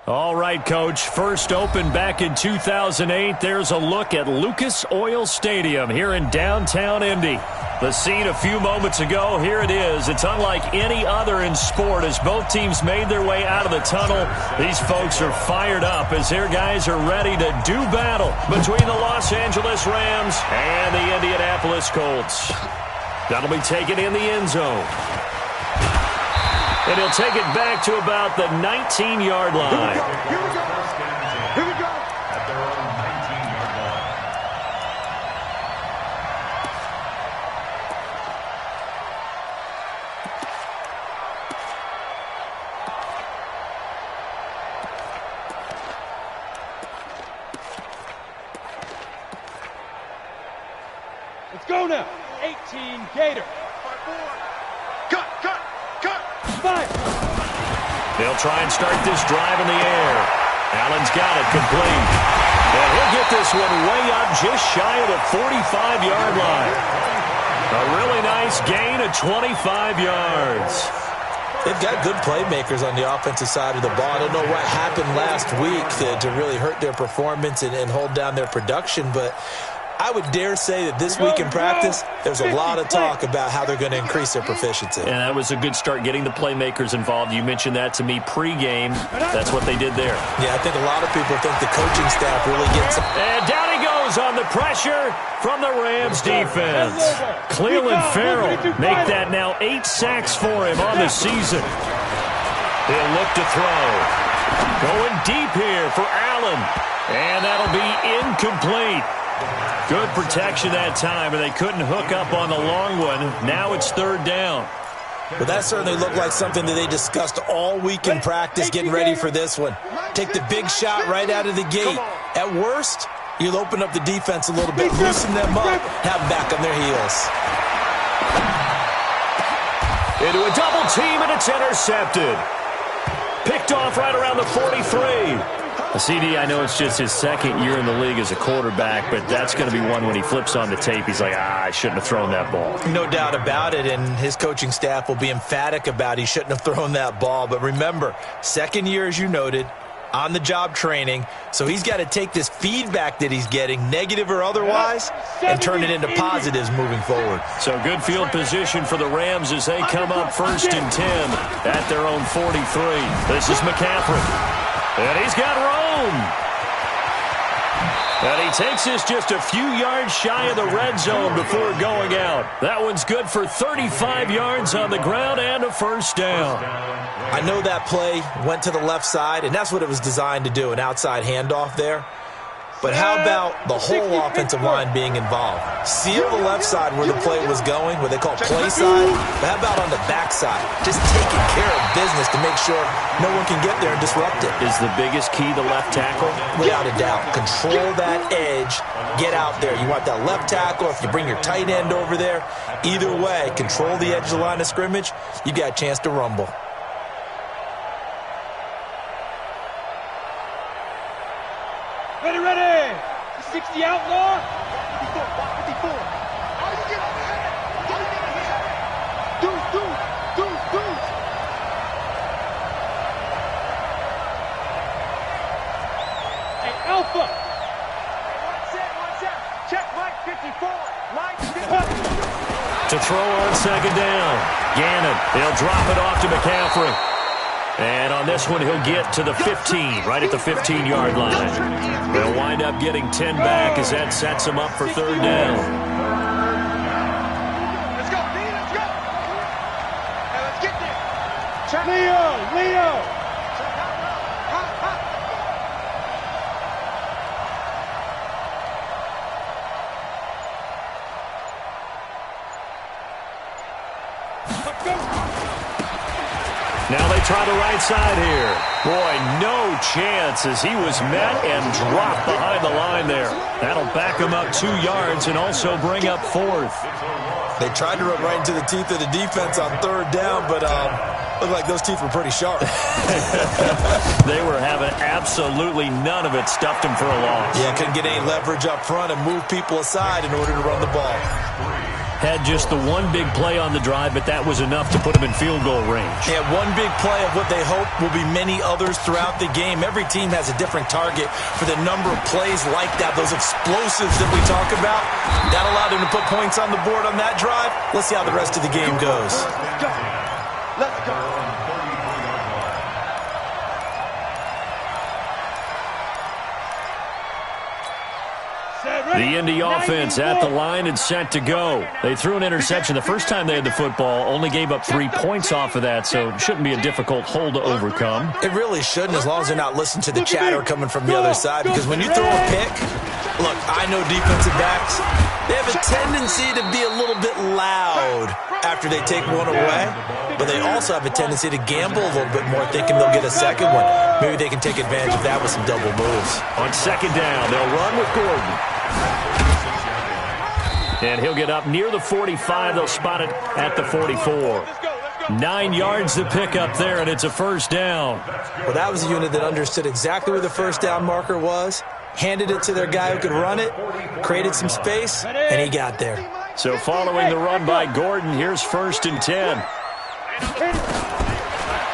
All right, Coach. First opened back in 2008. There's a look at Lucas Oil Stadium here in downtown Indy. The scene a few moments ago, here it is. It's unlike any other in sport as both teams made their way out of the tunnel. These folks are fired up as their guys are ready to do battle between the Los Angeles Rams and the Indianapolis Colts. That'll be taken in the end zone. And he'll take it back to about the 19-yard line. Here we go. Here we go. At their own 19-yard line. Let's go now. 18 Gator. Cut. Fire. They'll try and start this drive in the air. Allen's got it complete. And he'll get this one way up just shy of the 45-yard line. A really nice gain of 25 yards. They've got good playmakers on the offensive side of the ball. I don't know what happened last week to really hurt their performance and hold down their production, but I would dare say that this week in practice, there's a lot of talk about how they're going to increase their proficiency. And that was a good start, getting the playmakers involved. You mentioned that to me pregame. That's what they did there. Yeah, I think a lot of people think the coaching staff really gets it. And down he goes on the pressure from the Rams defense. Cleveland Farrell make that now 8 sacks for him on the season. He'll look to throw. Going deep here for Allen. And that'll be incomplete. Good protection that time, and they couldn't hook up on the long one. Now it's third down. Well, that certainly looked like something that they discussed all week in practice, getting ready for this one. Take the big shot right out of the gate. At worst, you'll open up the defense a little bit, loosen them up, have them back on their heels. Into a double team, and it's intercepted. Picked off right around the 43. CD, I know it's just his second year in the league as a quarterback, but that's going to be one when he flips on the tape. He's like, I shouldn't have thrown that ball. No doubt about it, and his coaching staff will be emphatic about he shouldn't have thrown that ball. But remember, second year, as you noted, on-the-job training, so he's got to take this feedback that he's getting, negative or otherwise, and turn it into positives moving forward. So good field position for the Rams as they come up 1st and 10 at their own 43. This is McCaffrey. And he's got room. And he takes this just a few yards shy of the red zone before going out. That one's good for 35 yards on the ground and a first down. I know that play went to the left side, and that's what it was designed to do, an outside handoff there. But how about the whole offensive line being involved? Seal the left side where the play was going, what they call play side. But how about on the back side? Just taking care of business to make sure no one can get there and disrupt it. Is the biggest key the left tackle? Without a doubt. Control that edge. Get out there. You want that left tackle. If you bring your tight end over there, either way, control the edge of the line of scrimmage, you got a chance to rumble. Ready. 60 outlaw. 54. How you get ahead? Do. Hey, Alpha. One set. Check Mike 54. Mike 54. To throw on second down. Gannon, they'll drop it off to McCaffrey. And on this one, he'll get to the 15, right at the 15-yard line. They'll wind up getting 10 back as that sets them up for third down. Let's go, B, let's go. Hey, let's get there. Check. Leo. Now they try the right side here. Boy, no chance as he was met and dropped behind the line there. That'll back him up 2 yards and also bring up 4th. They tried to run right into the teeth of the defense on third down, but looked like those teeth were pretty sharp. They were having absolutely none of it. Stuffed him for a loss. Yeah, couldn't get any leverage up front and move people aside in order to run the ball. had just the one big play on the drive, but that was enough to put him in field goal range. Yeah, one big play of what they hope will be many others throughout the game. Every team has a different target for the number of plays like that, those explosives that we talk about. That allowed him to put points on the board on that drive. Let's see how the rest of the game goes. Let's go. The Indy offense at the line and set to go. They threw an interception the first time they had the football, only gave up 3 points off of that, so it shouldn't be a difficult hole to overcome. It really shouldn't, as long as they're not listening to the chatter coming from the other side, because when you throw a pick, look, I know defensive backs, they have a tendency to be a little bit loud after they take one away, but they also have a tendency to gamble a little bit more, thinking they'll get a second one. Maybe they can take advantage of that with some double moves. On second down, they'll run with Gordon. And he'll get up near the 45. They'll spot it at the 44. 9 yards to pick up there, and it's a first down. Well, that was a unit that understood exactly where the first down marker was, handed it to their guy who could run it, created some space, and he got there. So following the run by Gordon, here's 1st and 10.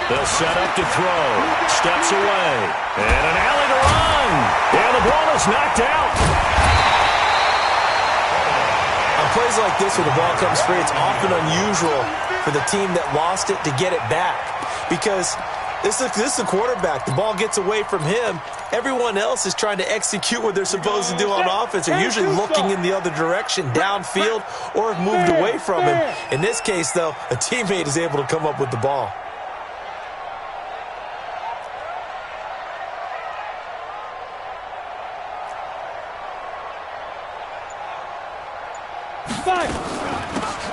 They'll set up to throw. Steps away. And an alley to run. And the ball is knocked out. On plays like this where the ball comes free, it's often unusual for the team that lost it to get it back. Because this is the quarterback. The ball gets away from him. Everyone else is trying to execute what they're supposed to do on offense. They're usually looking in the other direction, downfield, or have moved away from him. In this case, though, a teammate is able to come up with the ball.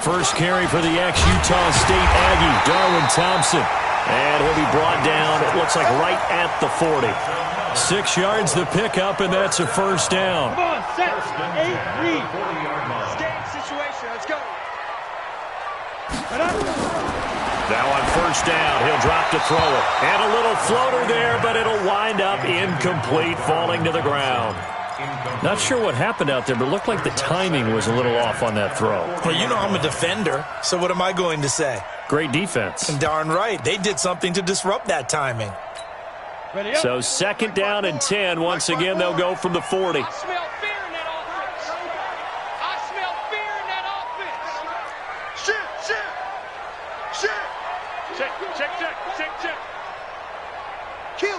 First carry for the ex-Utah State Aggie, Darwin Thompson. And he'll be brought down, it looks like right at the 40. 6 yards the pickup, and that's a first down. Come on, set, 8, read. Stand situation, let's go. Now on first down, he'll drop to throw it. And a little floater there, but it'll wind up incomplete, falling to the ground. Not sure what happened out there, but it looked like the timing was a little off on that throw. Well, you know I'm a defender, so what am I going to say? Great defense. And darn right, they did something to disrupt that timing. So 2nd down and 10. Once again, they'll go from the 40. I smell fear in that offense. I smell fear in that offense. Check.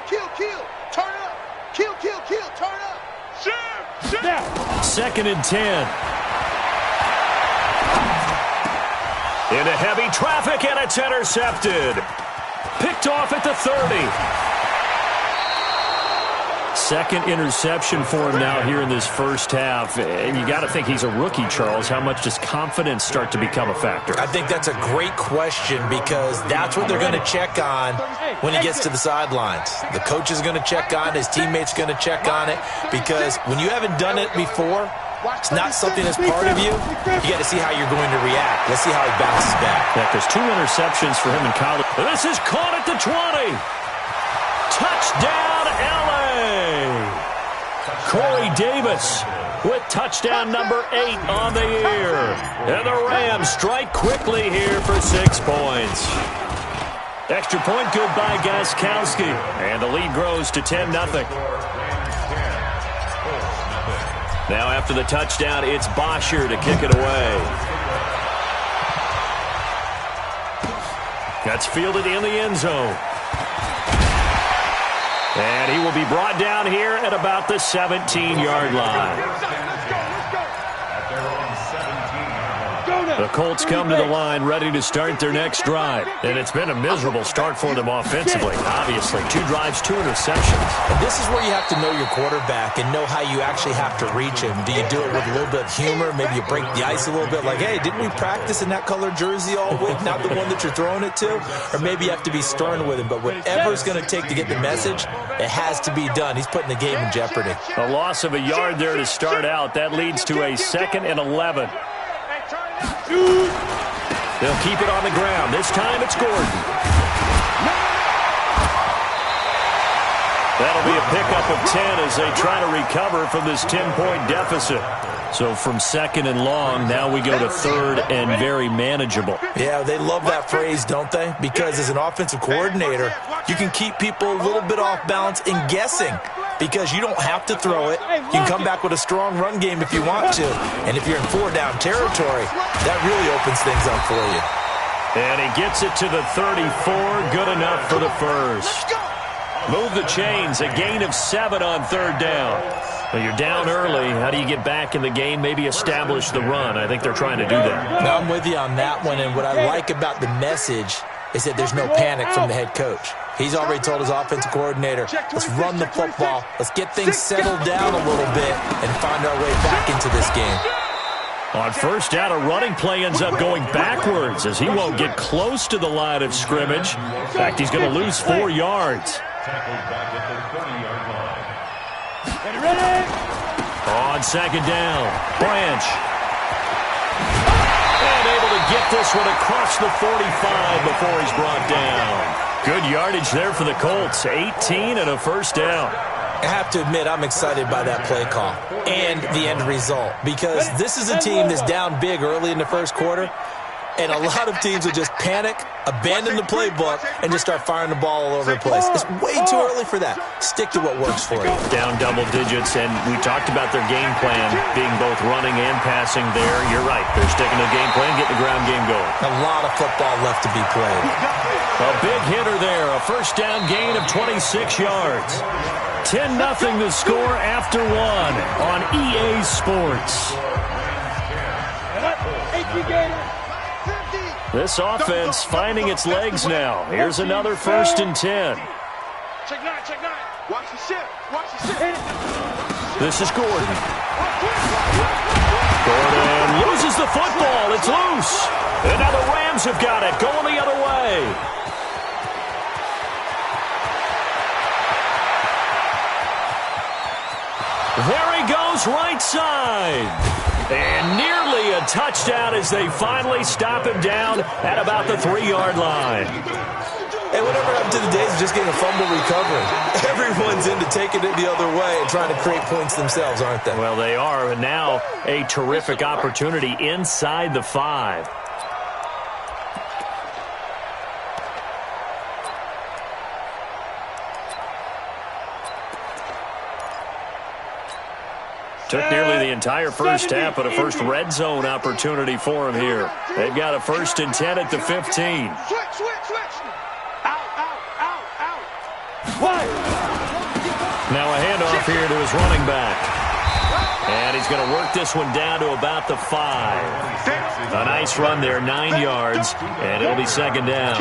Kill. Turn it up. Kill. Turn it up. Shoot. 2nd and 10. Into heavy traffic, and it's intercepted. Picked off at the 30. Second interception for him now here in this first half. And you got to think he's a rookie, Charles. How much does confidence start to become a factor? I think that's a great question, because that's what they're going to check on when he gets to the sidelines. The coach is going to check on it. His teammates going to check on it, because when you haven't done it before, it's not something that's part of you. You got to see how you're going to react. Let's see how he bounces back. Yeah, there's 2 interceptions for him in college. This is caught at the 20. Touchdown, LA. Corey Davis with touchdown number 8 on the year. And the Rams strike quickly here for 6 points. Extra point good by Gostkowski. And the lead grows to 10-0. Now after the touchdown, it's Bosher to kick it away. That's fielded in the end zone. And he will be brought down here at about the 17-yard line. The Colts come to the line ready to start their next drive. And it's been a miserable start for them offensively. Obviously, 2 drives, 2 interceptions. And this is where you have to know your quarterback and know how you actually have to reach him. Do you do it with a little bit of humor? Maybe you break the ice a little bit, like, hey, didn't we practice in that color jersey all week? Not the one that you're throwing it to? Or maybe you have to be stern with him. But whatever it's going to take to get the message, it has to be done. He's putting the game in jeopardy. A loss of a yard there to start out. That leads to a 2nd and 11. They'll keep it on the ground. This time it's Gordon. That'll be a pickup of 10 as they try to recover from this 10-point deficit. So from second and long, now we go to third and very manageable. Yeah, they love that phrase, don't they? Because as an offensive coordinator, you can keep people a little bit off balance and guessing because you don't have to throw it. You can come back with a strong run game if you want to. And if you're in 4-down territory, that really opens things up for you. And he gets it to the 34. Good enough for the first. Move the chains. A gain of 7 on third down. Well, you're down early. How do you get back in the game? Maybe establish the run. I think they're trying to do that. Now, I'm with you on that one. And what I like about the message is that there's no panic from the head coach. He's already told his offensive coordinator, let's run the football. Let's get things settled down a little bit and find our way back into this game. On first down, a running play ends up going backwards as he won't get close to the line of scrimmage. In fact, he's going to lose 4 yards. On second down, Branch. And able to get this one across the 45 before he's brought down. Good yardage there for the Colts. 18 and a first down. I have to admit, I'm excited by that play call and the end result because this is a team that's down big early in the first quarter, and a lot of teams will just panic, abandon the playbook, and just start firing the ball all over the place. It's way too early for that. Stick to what works for you. Down double digits, and we talked about their game plan being both running and passing there. You're right. They're sticking to the game plan, getting the ground game going. A lot of football left to be played. A big hitter there. A first down gain of 26 yards. 10-0 the score after 1 on EA Sports. This offense finding its legs now. Here's another first and 10. Check 9, check 9. Watch the ship. Watch the ship. This is Gordon. Gordon loses the football. It's loose. And now the Rams have got it. Going the other way. There he goes, right side. And nearly a touchdown as they finally stop him down at about the 3-yard line. Hey, whatever happened to the days of just getting a fumble recovery? Everyone's into taking it the other way and trying to create points themselves, aren't they? Well, they are, and now a terrific opportunity inside the 5. Took nearly the entire first half, but a first red zone opportunity for him here. They've got a first and 10 at the 15. Switch, switch, switch. Out. Now a handoff here to his running back. And he's going to work this one down to about the 5. A nice run there, 9 yards, and it'll be second down.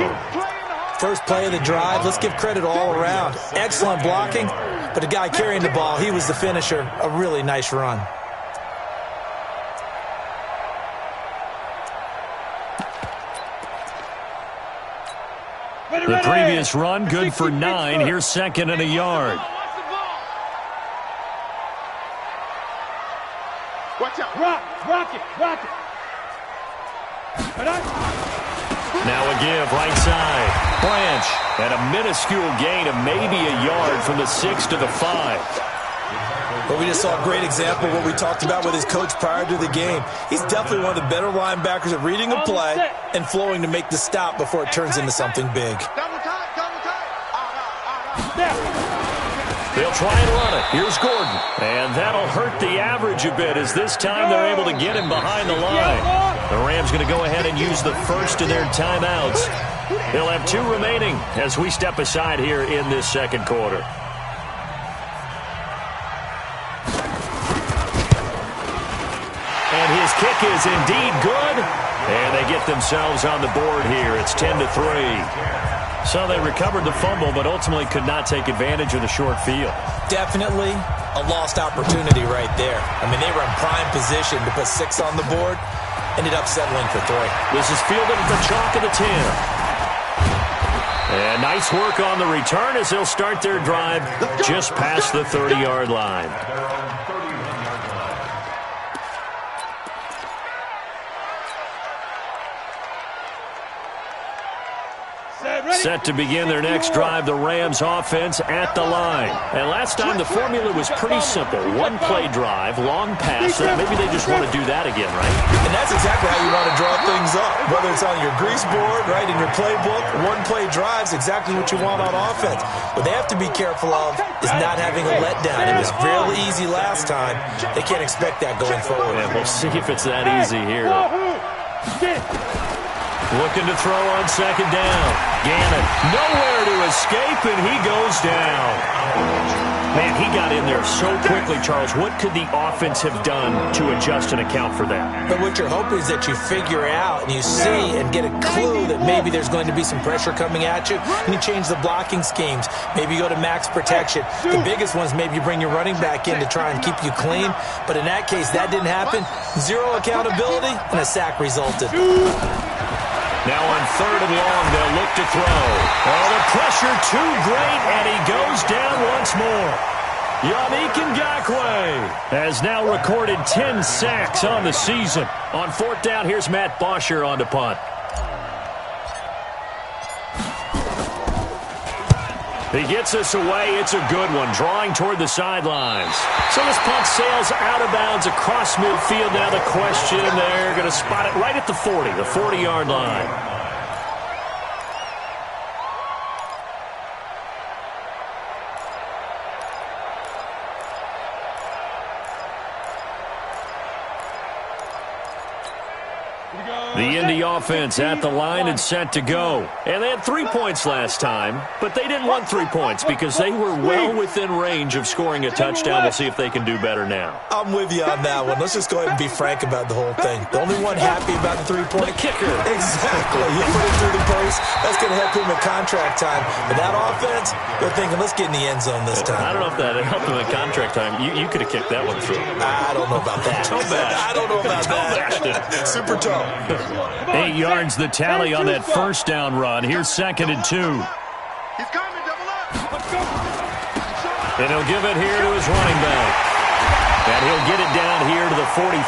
First play of the drive, let's give credit all around. Excellent blocking, but the guy carrying the ball, he was the finisher. A really nice run. The previous run, good for 9. Here's second and a yard. Watch out. Rock it. Now a give, right side. Branch, and a minuscule gain of maybe a yard from the 6 to the 5. But we just saw a great example of what we talked about with his coach prior to the game. He's definitely one of the better linebackers at reading a play and flowing to make the stop before it turns into something big. Double tight. They'll try and run it. Here's Gordon. And that'll hurt the average a bit as this time they're able to get him behind the line. The Rams going to go ahead and use the first of their timeouts. They'll have 2 remaining as we step aside here in this second quarter. And his kick is indeed good. And they get themselves on the board here. It's 10-3. So they recovered the fumble, but ultimately could not take advantage of the short field. Definitely a lost opportunity right there. I mean, they were in prime position to put 6 on the board. Ended up settling for 3. This is fielded at the chalk of the 10. And nice work on the return as they'll start their drive just past the 30-yard line. Set to begin their next drive, the Rams offense at the line. And last time the formula was pretty simple. One play drive, long pass. Maybe they just want to do that again, right? And that's exactly how you want to draw things up. Whether it's on your grease board, right, in your playbook, one play drive is exactly what you want on offense. What they have to be careful of is not having a letdown. It was real easy last time. They can't expect that going forward. Yeah, we'll see if it's that easy here. Looking to throw on second down. Gannon nowhere to escape, and he goes down. Man, he got in there so quickly, Charles. What could the offense have done to adjust and account for that? But what you're hoping is that you figure out and you see and get a clue that maybe there's going to be some pressure coming at you, and you change the blocking schemes. Maybe you go to max protection. The biggest one is maybe you bring your running back in to try and keep you clean. But in that case, that didn't happen. Zero accountability, and a sack resulted. Now on third and long, they'll look to throw. Oh, the pressure too great, and he goes down once more. Yannick Ngakoue has now recorded 10 sacks on the season. On fourth down, here's Matt Bosher on to punt. He gets us away. It's a good one, drawing toward the sidelines. So this punt sails out of bounds across midfield. Now the question, they're going to spot it right at the 40, the 40-yard line. The Indy offense at the line and set to go. And they had 3 points last time, but they didn't want 3 points because they were well within range of scoring a touchdown. We'll see if they can do better now. I'm with you on that one. Let's just go ahead and be frank about the whole thing. The only one happy about the three-point kicker. Exactly. You put it through the post. That's going to help him at contract time. But that offense, they're thinking, let's get in the end zone this time. I don't know if that helped him at contract time. You could have kicked that one through. I don't know about that. I don't know about that. Super tough. 8 yards the tally on that first down run. Here's second and 2. He's coming, double up. Let's go. And he'll give it here to his running back. And he'll get it down here to the 43.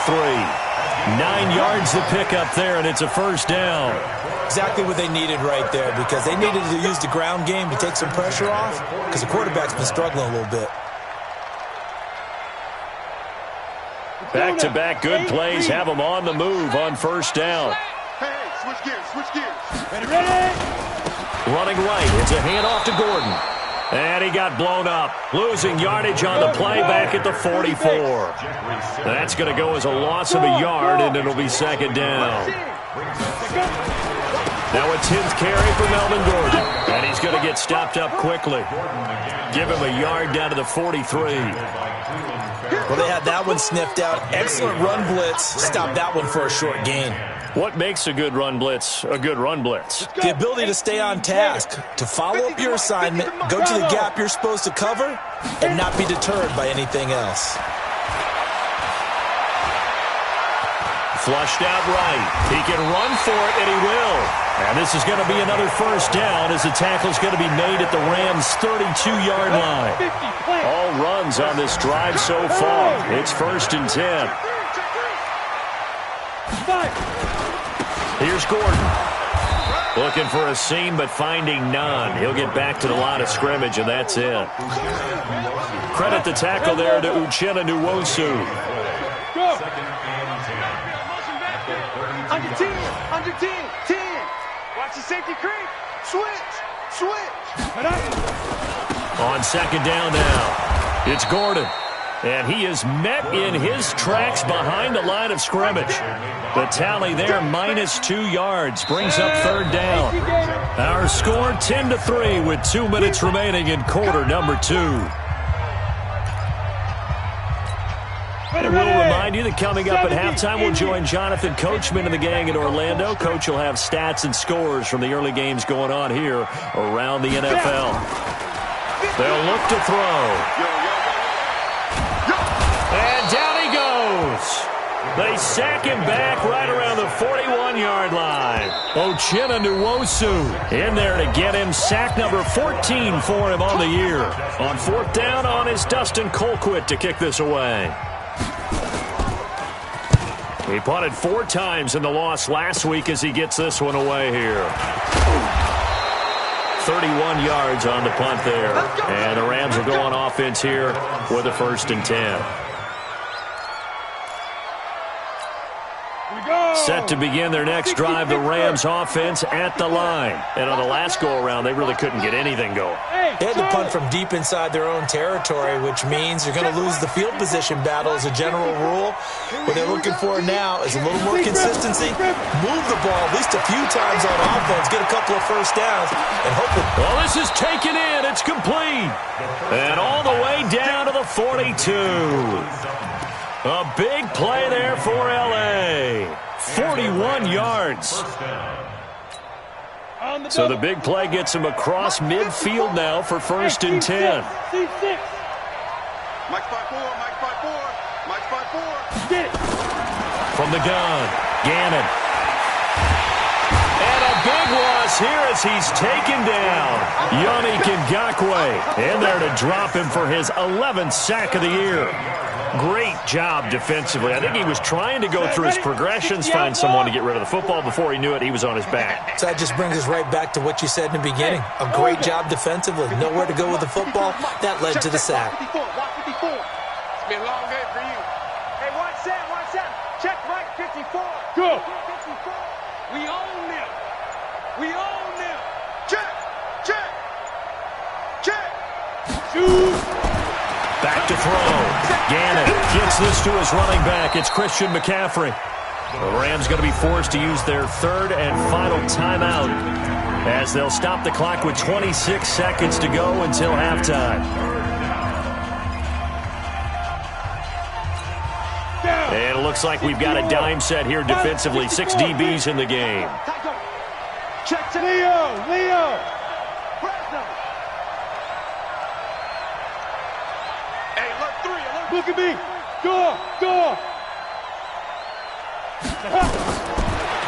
9 yards the pickup there, and it's a first down. Exactly what they needed right there, because they needed to use the ground game to take some pressure off, because the quarterback's been struggling a little bit. Back-to-back good plays have them on the move on first down. Hey, switch gears. Ready. Running right, it's a handoff to Gordon. And he got blown up, losing yardage on the play back at the 44. That's going to go as a loss of a yard, and it'll be second down. Now a 10th carry for Melvin Gordon, and he's going to get stopped up quickly. Give him a yard down to the 43. Well, they had that one sniffed out. Excellent run blitz. Stop that one for a short gain. What makes a good run blitz a good run blitz? The ability to stay on task, to follow up your assignment, go to the gap you're supposed to cover, and not be deterred by anything else. Flushed out right. He can run for it, and he will. And this is going to be another first down as the tackle's going to be made at the Rams' 32-yard line. All runs on this drive so far. It's first and 10. Here's Gordon. Looking for a seam, but finding none. He'll get back to the line of scrimmage, and that's it. Credit the tackle there to Uchenna Nwosu. Under 10. Watch the safety creep. Switch. On second down now, it's Gordon. And he is met in his tracks behind the line of scrimmage. The tally there, -2 yards, brings up third down. Our score, 10-3 with 2 minutes remaining in quarter number 2. And we'll remind you that coming up at halftime, we'll join Jonathan Coachman and the gang in Orlando. Coach will have stats and scores from the early games going on here around the NFL. They'll look to throw. And down he goes. They sack him back right around the 41-yard line. Uchenna Nwosu in there to get him sack number 14 for him on the year. On fourth down, on is Dustin Colquitt to kick this away. He punted 4 times in the loss last week as he gets this one away here. 31 yards on the punt there. And the Rams will go on offense here with a 1st and 10. Set to begin their next drive, the Rams offense at the line. And on the last go-around, they really couldn't get anything going. They had to punt from deep inside their own territory, which means you're going to lose the field position battle as a general rule. What they're looking for now is a little more consistency, move the ball at least a few times on offense, get a couple of first downs, and hope it. Well, this is taken in. It's complete. And all the way down to the 42. A big play there for L.A. 41 yards. So the big play gets him across midfield now for 1st and 10. Mike 5-4, Mike 5-4, Mike 5-4. Get it. From the gun, Gannon. And a big loss here as he's taken down. Yannick Ngakoue in there to drop him for his 11th sack of the year. Great job defensively. I think he was trying to go through his progressions, find someone to get rid of the football. Before he knew it, he was on his back. So that just brings us right back to what you said in the beginning. A great job defensively. Nowhere to go with the football. That led to the sack. Watch 54, watch 54. It's been a long day for you. Hey, watch that. Check Mike 54. Go. 54. We own them. We own them. Check. Shoot. Back to throw. Gannon gets this to his running back. It's Christian McCaffrey. The Rams going to be forced to use their 3rd and final timeout as they'll stop the clock with 26 seconds to go until halftime. And it looks like we've got a dime set here defensively. 6 DBs in the game. Check to Leo. Hey, alert 3, alert. Look at me. Go.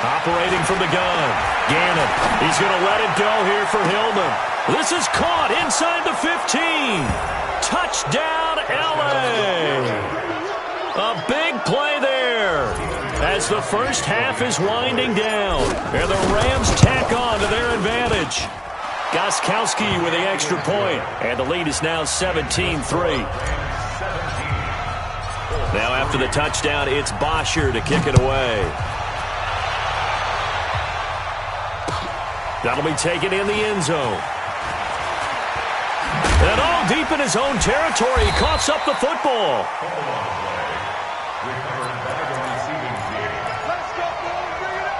Operating from the gun. Gannon. He's going to let it go here for Hillman. This is caught inside the 15. Touchdown, L.A. A big play there as the first half is winding down. And the Rams tack on to their advantage. Gostkowski with the extra point. And the lead is now 17-3. Now after the touchdown, it's Bosher to kick it away. That'll be taken in the end zone. And all deep in his own territory, he coughs up the football. Let's go, boys. Bring it up.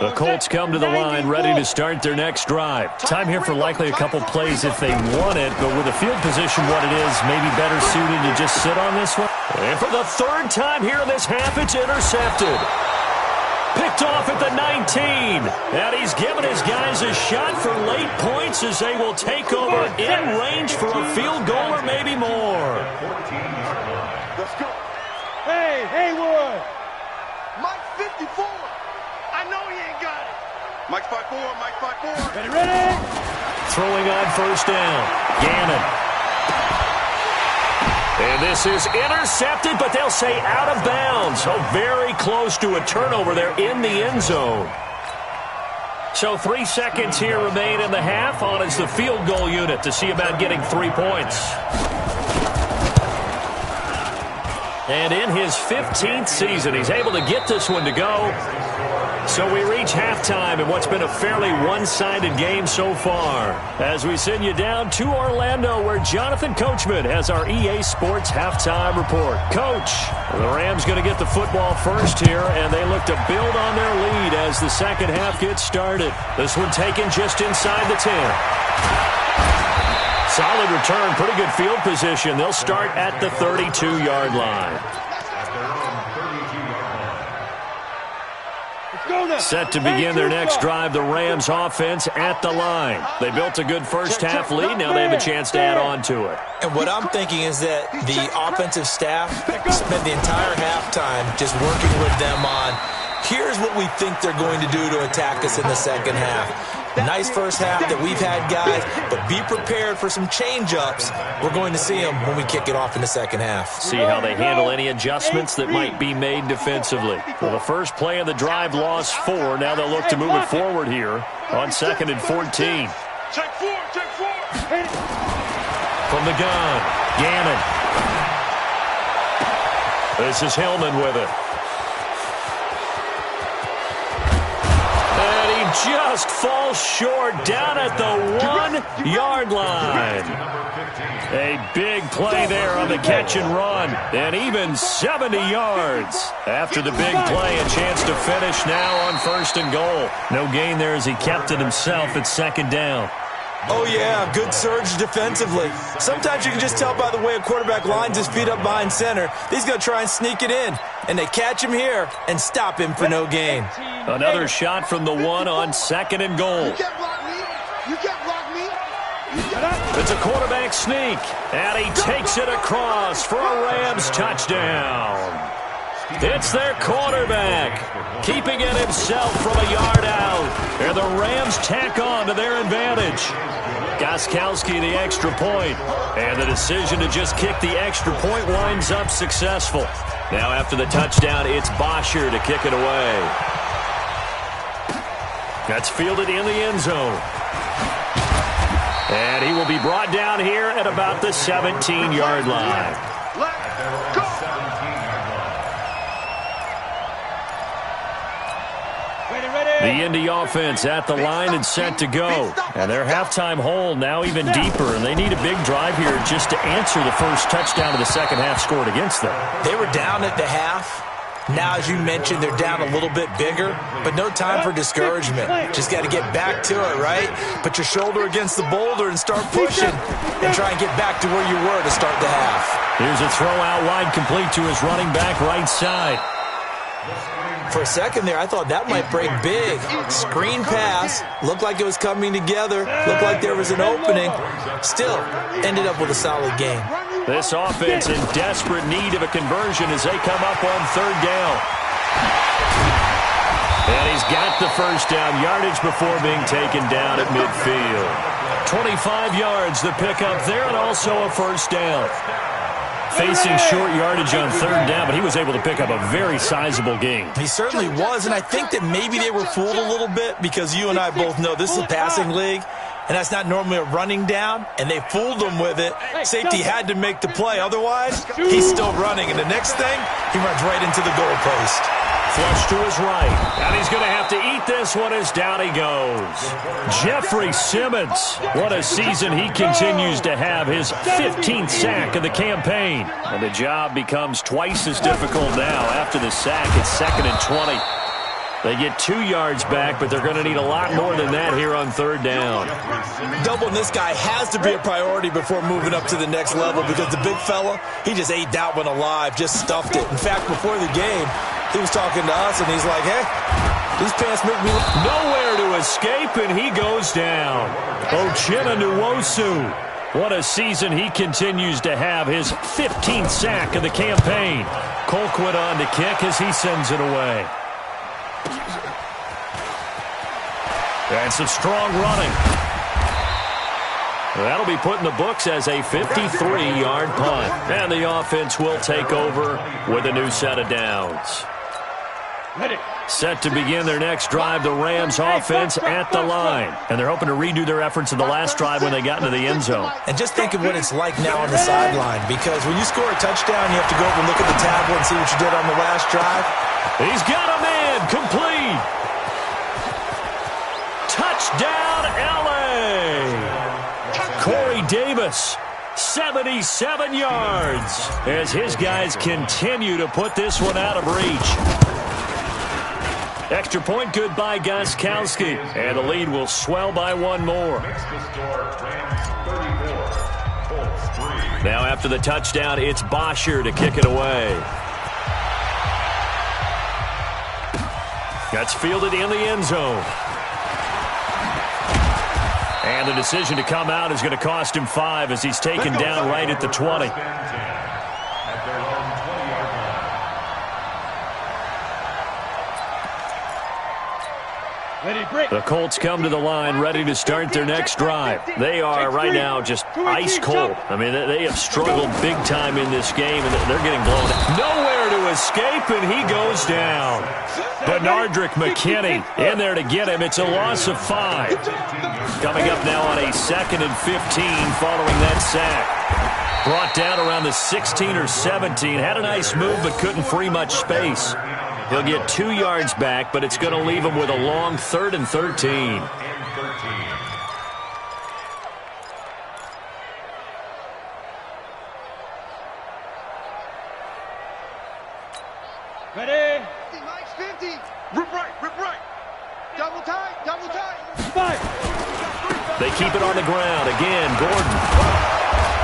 The Colts come to the line ready to start their next drive. Time here for likely a couple plays if they want it, but with the field position what it is, maybe better suited to just sit on this one. And for the 3rd time here in this half, it's intercepted. Picked off at the 19. And he's given his guys a shot for late points as they will take over in range for a field goal or maybe more. Let's go. Hey, Haywood. Mike 54. I know he ain't got it. Mike 5-4, Mike 5-4. Ready? Throwing on 1st down. Gannon. And this is intercepted, but they'll say out of bounds. So very close to a turnover there in the end zone. So 3 seconds here remain in the half. On is the field goal unit to see about getting 3 points. And in his 15th season, he's able to get this one to go. So we reach halftime in what's been a fairly one-sided game so far. As we send you down to Orlando, where Jonathan Coachman has our EA Sports halftime report. Coach, the Rams going to get the football first here, and they look to build on their lead as the second half gets started. This one taken just inside the 10. Solid return, pretty good field position. They'll start at the 32-yard line. Set to begin their next drive, the Rams offense at the line. They built a good first half lead. Now they have a chance to add on to it. And what I'm thinking is that the offensive staff spent the entire halftime just working with them on, here's what we think they're going to do to attack us in the second half. Nice first half that we've had, guys, but be prepared for some change-ups. We're going to see them when we kick it off in the second half. See how they handle any adjustments that might be made defensively. Well, the first play of the drive lost 4. Now they'll look to move it forward here on 2nd and 14. Check 4, check 4. From the gun, Gannon. This is Hillman with it. And he just falls short down at the 1-yard line. A big play there on the catch and run. And even 70 yards. After the big play, a chance to finish now on 1st and goal. No gain there as he kept it himself at 2nd down. Oh, yeah, good surge defensively. Sometimes you can just tell by the way a quarterback lines his feet up behind center. He's going to try and sneak it in. And they catch him here and stop him for no gain. Another shot from the 1 on 2nd and goal. You can't block me. You can't block me. It's a quarterback sneak. And he takes it across for a Rams touchdown. It's their quarterback, keeping it himself from a yard out. And the Rams tack on to their advantage. Gostkowski the extra point. And the decision to just kick the extra point winds up successful. Now after the touchdown, it's Bosher to kick it away. That's fielded in the end zone. And he will be brought down here at about the 17-yard line. Let's go. The Indy offense at the line and set to go. And their halftime hole now even deeper, and they need a big drive here just to answer the first touchdown of the second half scored against them. They were down at the half. Now, as you mentioned, they're down a little bit bigger, but no time for discouragement. Just got to get back to it, right? Put your shoulder against the boulder and start pushing and try and get back to where you were to start the half. Here's a throw out wide complete to his running back right side. For a second there, I thought that might break big. Screen pass. Looked like it was coming together. Looked like there was an opening. Still, ended up with a solid game. This offense in desperate need of a conversion as they come up on 3rd down. And he's got the first down yardage before being taken down at midfield. 25 yards the pickup there, and also a first down. Facing short yardage on 3rd down, but he was able to pick up a very sizable gain. He certainly was, and I think that maybe they were fooled a little bit because you and I both know this is a passing league, and that's not normally a running down, and they fooled him with it. Safety had to make the play. Otherwise, he's still running, and the next thing, he runs right into the goalpost. Flush to his right, and he's going to have to eat this one as down he goes. Jeffrey Simmons, what a season he continues to have, his 15th sack of the campaign. And the job becomes twice as difficult now. After the sack, it's 2nd and 20. They get 2 yards back, but they're going to need a lot more than that here on 3rd down. Doubling this guy has to be a priority before moving up to the next level because the big fella, he just ate that one alive, just stuffed it. In fact, before the game, he was talking to us, and he's like, hey, these pants make me look. Nowhere to escape, and he goes down. Uchenna Nwosu. What a season he continues to have, his 15th sack of the campaign. Colquitt on to kick as he sends it away. And some strong running. That'll be put in the books as a 53-yard punt. And the offense will take over with a new set of downs. Set to begin their next drive, the Rams offense at the line. And they're hoping to redo their efforts in the last drive when they got into the end zone. And just think of what it's like now on the sideline, because when you score a touchdown, you have to go over and look at the tablet and see what you did on the last drive. He's got a man, complete. Touchdown, L.A. Corey Davis, 77 yards, as his guys continue to put this one out of reach. Extra point good by Gostkowski, and the lead will swell by 1 more. Now after the touchdown, it's Bosher to kick it away. That's fielded in the end zone. And the decision to come out is going to cost him 5 as he's taken down right at the 20. The Colts come to the line ready to start their next drive. They are right now just ice cold. I mean, they have struggled big time in this game, and they're getting blown out. Nowhere to escape, and he goes down. Benardrick McKinney in there to get him. It's a loss of 5. Coming up now on a 2nd and 15 following that sack. Brought down around the 16 or 17. Had a nice move, but couldn't free much space. He'll get 2 yards back, but it's going to leave him with a long 3rd and 13. Ready? Mike's 50. Rip right, rip right. Double tight, double tight. They keep it on the ground. Again, Gordon.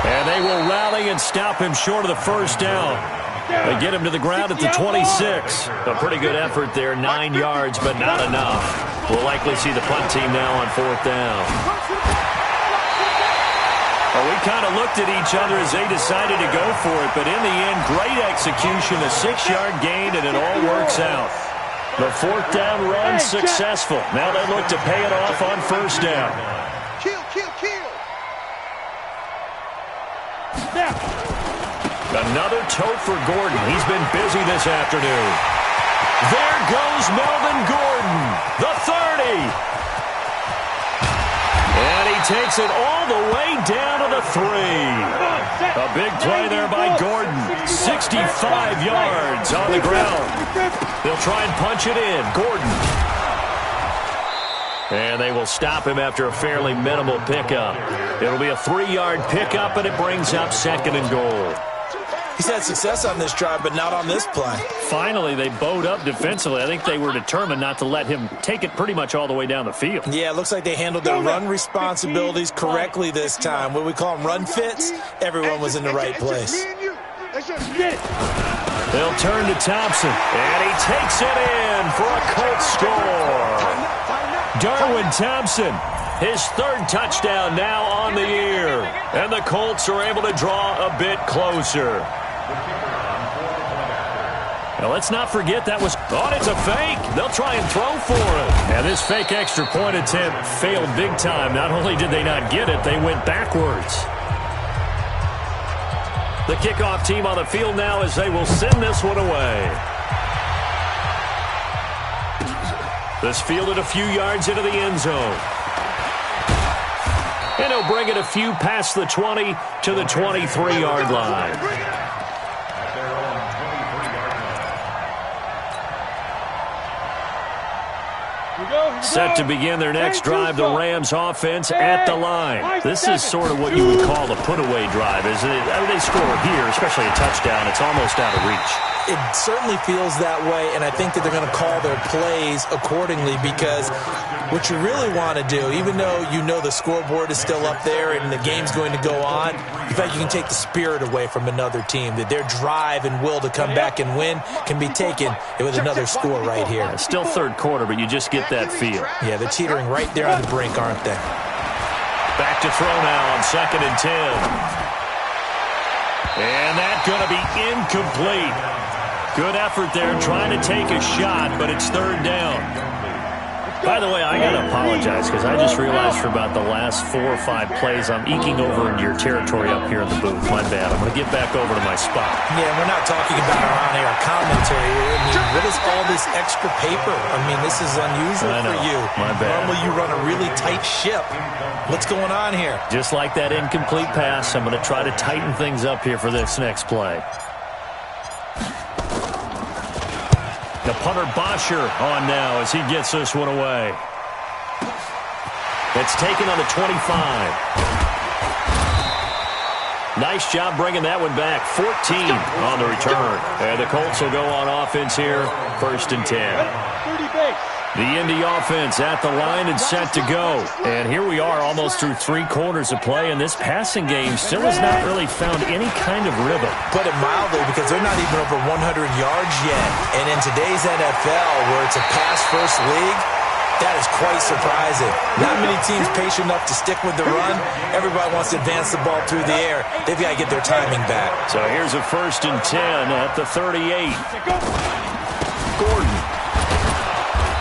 And they will rally and stop him short of the first down. They get him to the ground at the 26. A pretty good effort there, 9 yards, but not enough. We'll likely see the punt team now on 4th down. Well, we kind of looked at each other as they decided to go for it, but in the end, great execution, a 6-yard gain, and it all works out. The 4th down run successful. Now they look to pay it off on 1st down. Kill, kill, kill. Another tote for Gordon. He's been busy this afternoon. There goes Melvin Gordon, the 30. And he takes it all the way down to the 3. A big play there by Gordon. 65 yards on the ground. They'll try and punch it in. Gordon. And they will stop him after a fairly minimal pickup. It'll be a 3-yard pickup, and it brings up 2nd and goal. He's had success on this drive, but not on this play. Finally, they bowed up defensively. I think they were determined not to let him take it pretty much all the way down the field. Yeah, it looks like they handled their run responsibilities correctly this time. What we call them run fits, everyone was in the right place. They'll turn to Thompson, and he takes it in for a Colts score. Darwin Thompson, his 3rd touchdown now on the year. And the Colts are able to draw a bit closer. Now, let's not forget that was... Oh, it's a fake. They'll try and throw for it. And this fake extra point attempt failed big time. Not only did they not get it, they went backwards. The kickoff team on the field now as they will send this one away. This fielded a few yards into the end zone. And he'll bring it a few past the 20 to the 23-yard line. Set to begin their next drive, the Rams offense at the line. This is sort of what you would call the put-away drive, isn't it? I mean, they score here, especially a touchdown. It's almost out of reach. It certainly feels that way, and I think that they're going to call their plays accordingly because what you really want to do, even though you know the scoreboard is still up there and the game's going to go on, in fact, you can take the spirit away from another team, that their drive and will to come back and win can be taken with another score right here. It's still 3rd quarter, but you just get that feel. Yeah, they're teetering right there on the brink, aren't they? Back to throw now on 2nd and 10. And that's going to be incomplete. Good effort there trying to take a shot, but it's 3rd down. By the way, I got to apologize because I just realized for about the last 4 or 5 plays I'm eking over into your territory up here in the booth. My bad. I'm going to get back over to my spot. Yeah, we're not talking about our on-air commentary. I mean, what is all this extra paper? I mean, this is unusual for you. My bad. Normally you run a really tight ship. What's going on here? Just like that incomplete pass, I'm going to try to tighten things up here for this next play. The punter Bosher on now as he gets this one away. It's taken on the 25. Nice job bringing that one back. 14 on the return. And the Colts will go on offense here. 1st and 10. The Indy offense at the line and set to go. And here we are almost through 3 quarters of play, and this passing game still has not really found any kind of rhythm. Put it mildly, because they're not even over 100 yards yet. And in today's NFL, where it's a pass-first league, that is quite surprising. Not many teams patient enough to stick with the run. Everybody wants to advance the ball through the air. They've got to get their timing back. So here's a 1st and 10 at the 38. Gordon.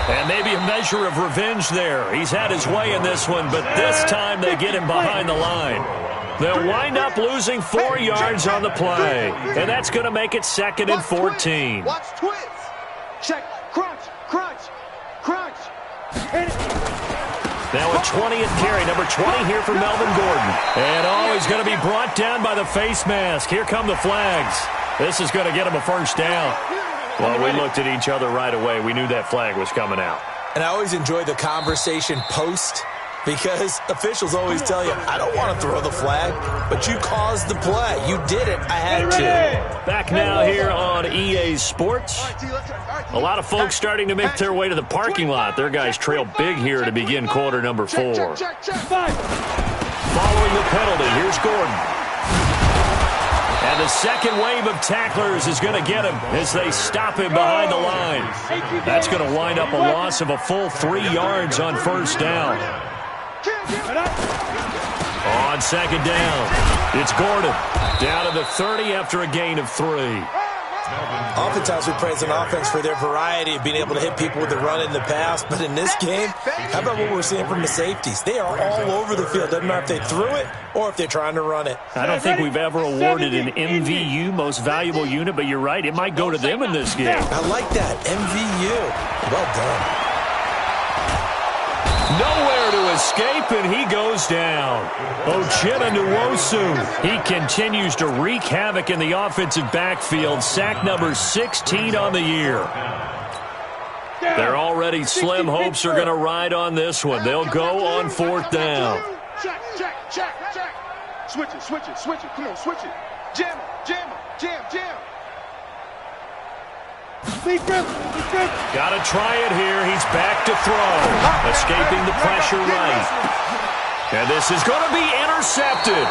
And maybe a measure of revenge there. He's had his way in this one, but this time they get him behind the line. They'll wind up losing 4 yards on the play, and that's going to make it 2nd and 14. Watch twist. Check. Crunch. Crunch. Crunch. Hit it. Now a 20th carry, number 20 here for Melvin Gordon. And he's going to be brought down by the face mask. Here come the flags. This is going to get him a first down. Well, we looked at each other right away. We knew that flag was coming out. And I always enjoy the conversation post, because officials always tell you, I don't want to throw the flag, but you caused the play. You did it. I had to. Back now here on EA Sports. A lot of folks starting to make their way to the parking lot. Their guys trail big here to begin quarter number 4. Following the penalty, here's Gordon. And the second wave of tacklers is going to get him as they stop him behind the line. That's going to wind up a loss of a full 3 yards on first down. On second down, it's Gordon. Down to the 30 after a gain of 3. Oftentimes we praise an offense for their variety of being able to hit people with the run in the pass, but in this game, how about what we're seeing from the safeties? They are all over the field. Doesn't matter if they threw it or if they're trying to run it. I don't think we've ever awarded an MVU, most valuable unit, but you're right, it might go to them in this game. I like that, MVU. Well done. Nowhere to escape, and he goes down. Uchenna Nwosu. He continues to wreak havoc in the offensive backfield. Sack number 16 on the year. Their already slim hopes are going to ride on this one. They'll go on 4th down. Check. Switch it. Come on, switch it. Jam. Got to try it here. He's back to throw. Escaping the pressure right. And this is going to be intercepted.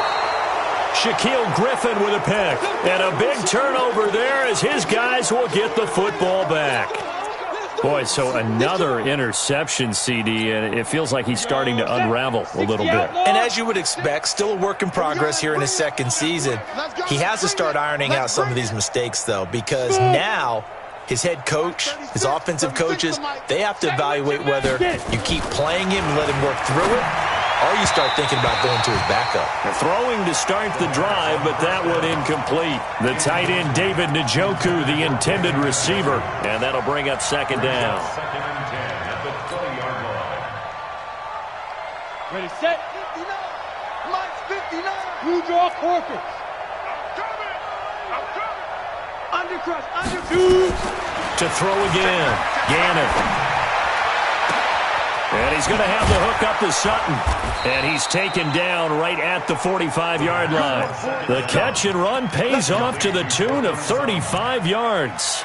Shaquille Griffin with a pick. And a big turnover there as his guys will get the football back. Boy, so another interception, CD, and it feels like he's starting to unravel a little bit. And as you would expect, still a work in progress here in his 2nd season. He has to start ironing out some of these mistakes, though, because now his head coach, his offensive coaches, they have to evaluate whether you keep playing him and let him work through it, or you start thinking about going to his backup. Throwing to start the drive, but that one incomplete. The tight end, David Njoku, the intended receiver, and that'll bring up 2nd down. Ready, set. 59. Mike's 59. Blue draw corpus. Undercrush, under 2. To throw again, Gannon. And he's going to have the hook up to Sutton. And he's taken down right at the 45-yard line. The catch and run pays off to the tune of 35 yards.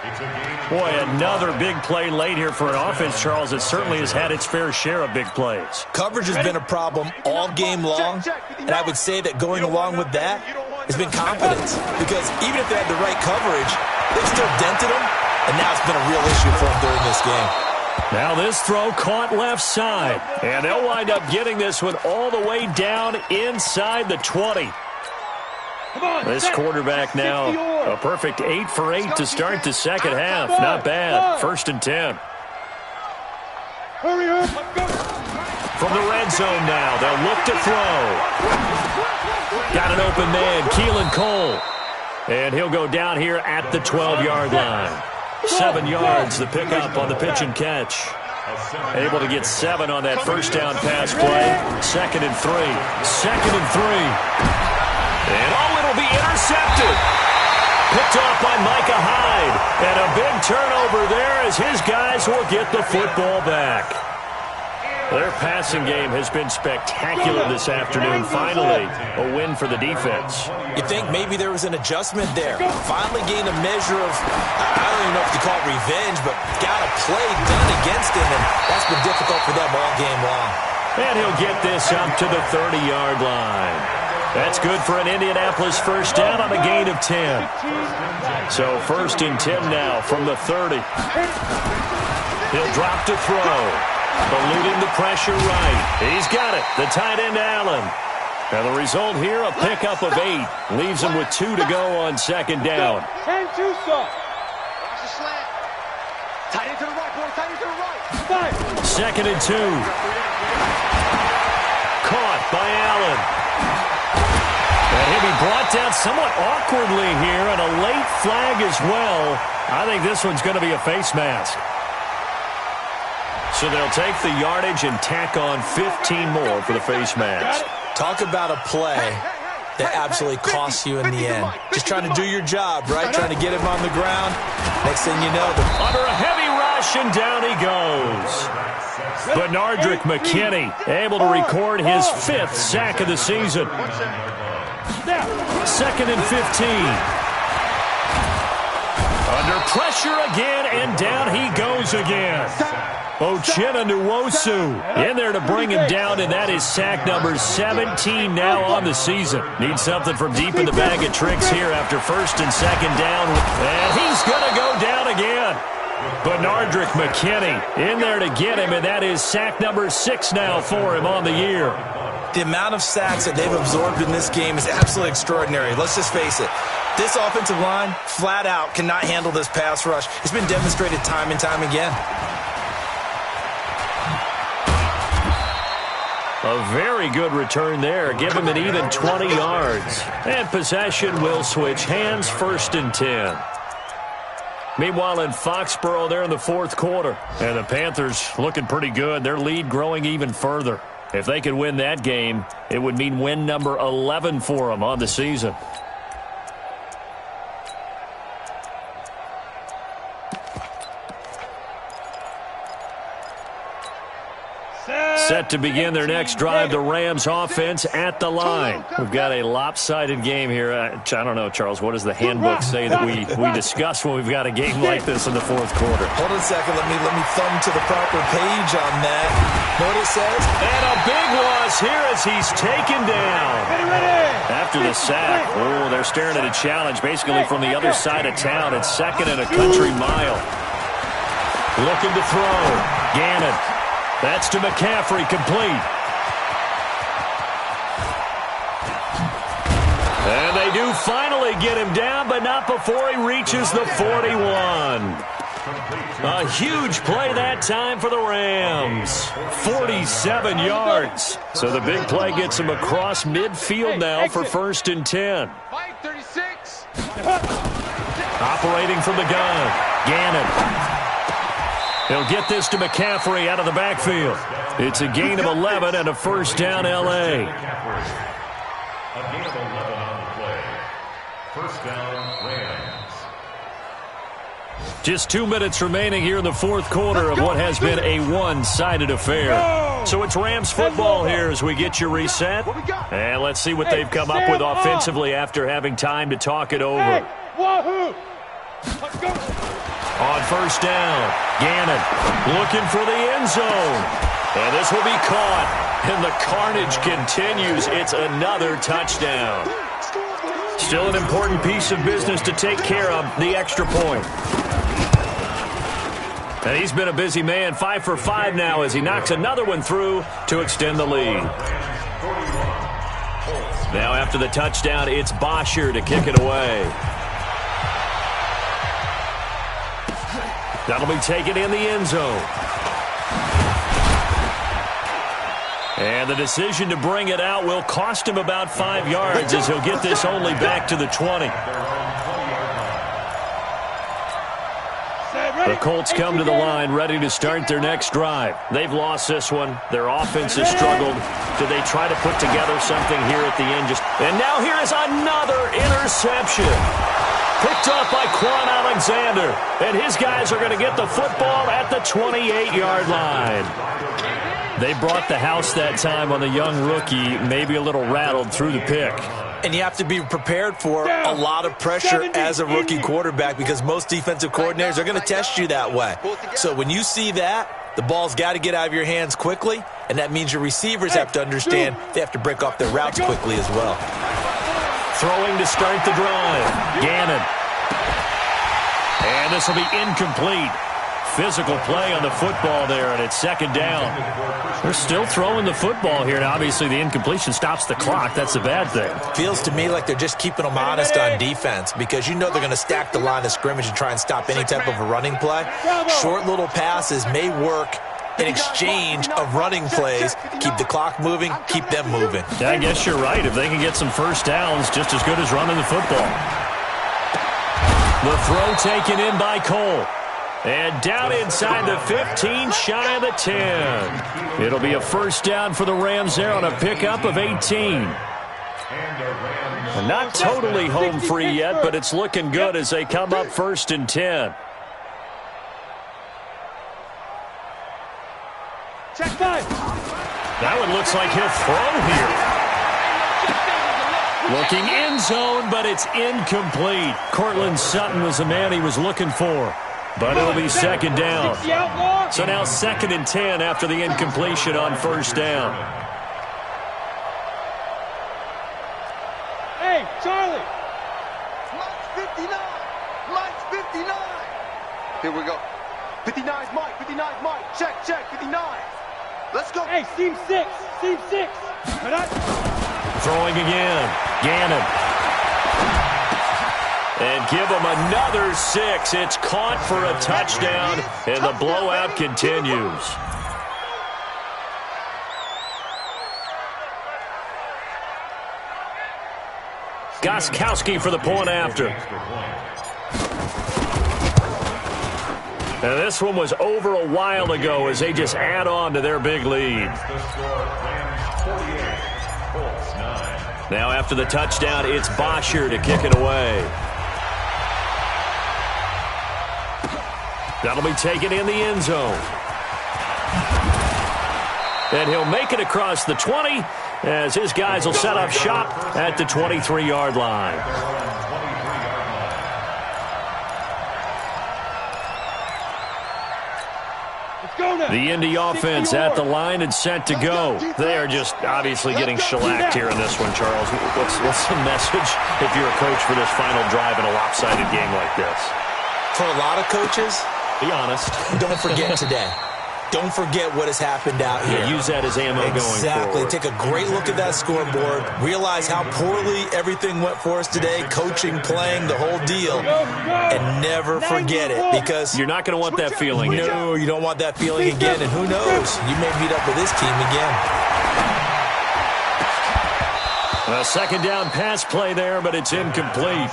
Boy, another big play late here for an offense, Charles, that certainly has had its fair share of big plays. Coverage has been a problem all game long, and I would say that going along with that has been confidence. Because even if they had the right coverage, they've still dented them, and now it's been a real issue for them during this game. Now this throw caught left side, and they'll wind up getting this one all the way down inside the 20. This quarterback now a perfect 8 for 8 to start the second half. Not bad. 1st and 10. Hurry up. From the red zone now, they'll look to throw. Got an open man, Keelan Cole. And he'll go down here at the 12-yard line. 7 yards, the pickup on the pitch and catch. Able to get 7 on that first down pass play. 2nd and 3. 2nd and 3. And it'll be intercepted. Picked off by Micah Hyde. And a big turnover there as his guys will get the football back. Their passing game has been spectacular this afternoon. Finally, a win for the defense. You think maybe there was an adjustment there. Finally gained a measure of, I don't even know if you call it revenge, but got a play done against him, and that's been difficult for them all game long. And he'll get this up to the 30-yard line. That's good for an Indianapolis first down on a gain of 10. So 1st and 10 now from the 30. He'll drop to throw. Eluding the pressure right. He's got it. The tight end, Allen. And the result here, a pickup of 8. Leaves him with 2 to go on 2nd down. 10-2 stop. Watch the slant. Tight end to the right, boy. Tight end to the right. 2nd and 2. Caught by Allen. And he'll be brought down somewhat awkwardly here, and a late flag as well. I think this one's going to be a face mask. So they'll take the yardage and tack on 15 more for the face mask. Talk about a play that absolutely costs you in the end. Just trying to do your job, right? Trying to get him on the ground. Next thing you know, under a heavy rush, and down he goes. Bernardrick McKinney able to record his 5th sack of the season. 2nd and 15. Under pressure again, and down he goes again. Uchenna Nwosu in there to bring him down, and that is sack number 17 now on the season. Needs something from deep in the bag of tricks here after 1st and 2nd down. And he's going to go down again. Bernardrick McKinney in there to get him, and that is sack number 6 now for him on the year. The amount of sacks that they've absorbed in this game is absolutely extraordinary. Let's just face it. This offensive line, flat out, cannot handle this pass rush. It's been demonstrated time and time again. A very good return there. Give him an even 20 yards. And possession will switch hands, 1st and 10. Meanwhile, in Foxborough, they're in the 4th quarter. And the Panthers looking pretty good. Their lead growing even further. If they could win that game, it would mean win number 11 for them on the season. Set to begin their next drive, the Rams offense at the line. We've got a lopsided game here. I don't know, Charles, what does the handbook say that we discuss when we've got a game like this in the 4th quarter? Hold on a second. Let me thumb to the proper page on that. Know what it says? And a big loss here as he's taken down. After the sack, they're staring at a challenge basically from the other side of town. It's 2nd and a country mile. Looking to throw. Gannon. That's to McCaffrey, complete. And they do finally get him down, but not before he reaches the 41. A huge play that time for the Rams. 47 yards. So the big play gets him across midfield now for 1st and 10. Operating from the gun, Gannon. He'll get this to McCaffrey out of the backfield. It's a gain of 11 and a 1st down, L.A. A gain of 11 on the play. 1st down, Rams. Just 2 minutes remaining here in the 4th quarter of what has been a one-sided affair. So it's Rams football here as we get you reset. And let's see what they've come up with offensively after having time to talk it over. On 1st down, Gannon looking for the end zone. And this will be caught. And the carnage continues. It's another touchdown. Still an important piece of business to take care of, the extra point. And he's been a busy man, 5 for 5 now as he knocks another one through to extend the lead. Now after the touchdown, it's Bosher to kick it away. That'll be taken in the end zone. And the decision to bring it out will cost him about 5 yards as he'll get this only back to the 20. The Colts come to the line ready to start their next drive. They've lost this one. Their offense has struggled. Do they try to put together something here at the end? And now here is another interception. Picked up by Quan Alexander. And his guys are going to get the football at the 28-yard line. They brought the house that time on the young rookie, maybe a little rattled through the pick. And you have to be prepared for a lot of pressure as a rookie quarterback because most defensive coordinators are going to test you that way. So when you see that, the ball's got to get out of your hands quickly, and that means your receivers have to understand they have to break off their routes quickly as well. Throwing to start the drive. Gannon. And this will be incomplete. Physical play on the football there, and it's 2nd down. They're still throwing the football here, and obviously the incompletion stops the clock. That's a bad thing. Feels to me like they're just keeping them honest on defense because you know they're going to stack the line of scrimmage and try and stop any type of a running play. Short little passes may work an exchange of running plays. Keep the clock moving, keep them moving. I guess you're right. If they can get some first downs, just as good as running the football. The throw taken in by Cole. And down inside the 15, shy of the 10. It'll be a first down for the Rams there on a pickup of 18. Not totally home free yet, but it's looking good as they come up 1st and 10. Check 5. That one looks like he'll throw here. Looking end zone, but it's incomplete. Cortland Sutton was the man he was looking for. But it'll be 2nd down. So now 2nd and 10 after the incompletion on 1st down. Hey, Charlie. Mike's 59. Mike's 59. Here we go. 59's Mike. 59's Mike. Check, 59. Let's go. Hey, seam 6. Seam 6. Throwing again. Gannon. And give him another 6. It's caught for a touchdown, and the blowout continues. Gostkowski for the point after. And this one was over a while ago as they just add on to their big lead. Now after the touchdown, it's Bosher to kick it away. That'll be taken in the end zone. And he'll make it across the 20 as his guys will set up shop at the 23-yard line. The Indy offense at the line and set to go. They are just obviously getting shellacked here in this one, Charles. What's the message if you're a coach for this final drive in a lopsided game like this? For a lot of coaches, be honest. Don't forget today. Don't forget what has happened out here. Yeah, use that as ammo going forward. Exactly. Take a great look at that scoreboard. Realize how poorly everything went for us today. Coaching, playing, the whole deal. And never forget it, because you're not going to want that feeling again. No, you don't want that feeling again. And who knows? You may meet up with this team again. A 2nd down pass play there, but it's incomplete.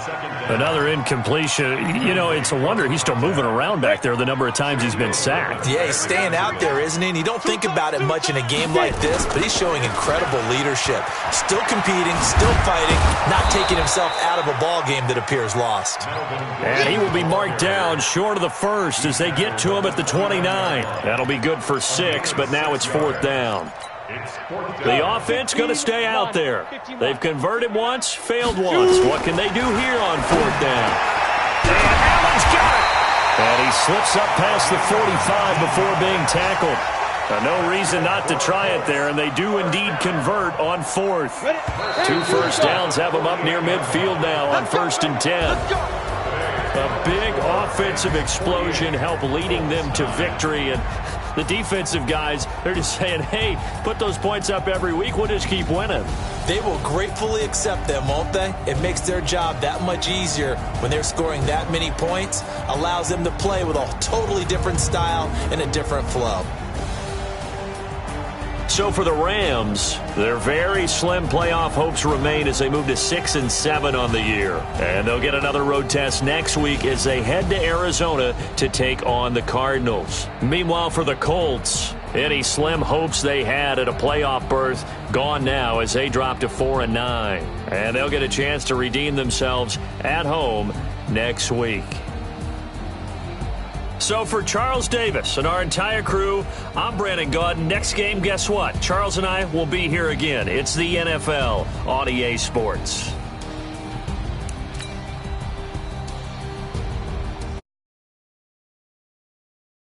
Another incompletion. You know, it's a wonder he's still moving around back there the number of times he's been sacked. Yeah, he's staying out there, isn't he? And you don't think about it much in a game like this, but he's showing incredible leadership. Still competing, still fighting, not taking himself out of a ball game that appears lost. And he will be marked down short of the 1st as they get to him at the 29. That'll be good for 6, but now it's 4th down. The offense going to stay out there. They've converted once, failed once. What can they do here on 4th down? And Allen's got it. And he slips up past the 45 before being tackled. No reason not to try it there, and they do indeed convert on 4th. 2 first downs have them up near midfield now on 1st and 10. A big offensive explosion helped leading them to victory, and the defensive guys, they're just saying, hey, put those points up every week, we'll just keep winning. They will gratefully accept them, won't they? It makes their job that much easier when they're scoring that many points, allows them to play with a totally different style and a different flow. So for the Rams, their very slim playoff hopes remain as they move to 6-7 on the year. And they'll get another road test next week as they head to Arizona to take on the Cardinals. Meanwhile, for the Colts, any slim hopes they had at a playoff berth gone now as they drop to 4-9. And they'll get a chance to redeem themselves at home next week. So for Charles Davis and our entire crew, I'm Brandon Gaudin. Next game, guess what? Charles and I will be here again. It's the NFL on EA Sports.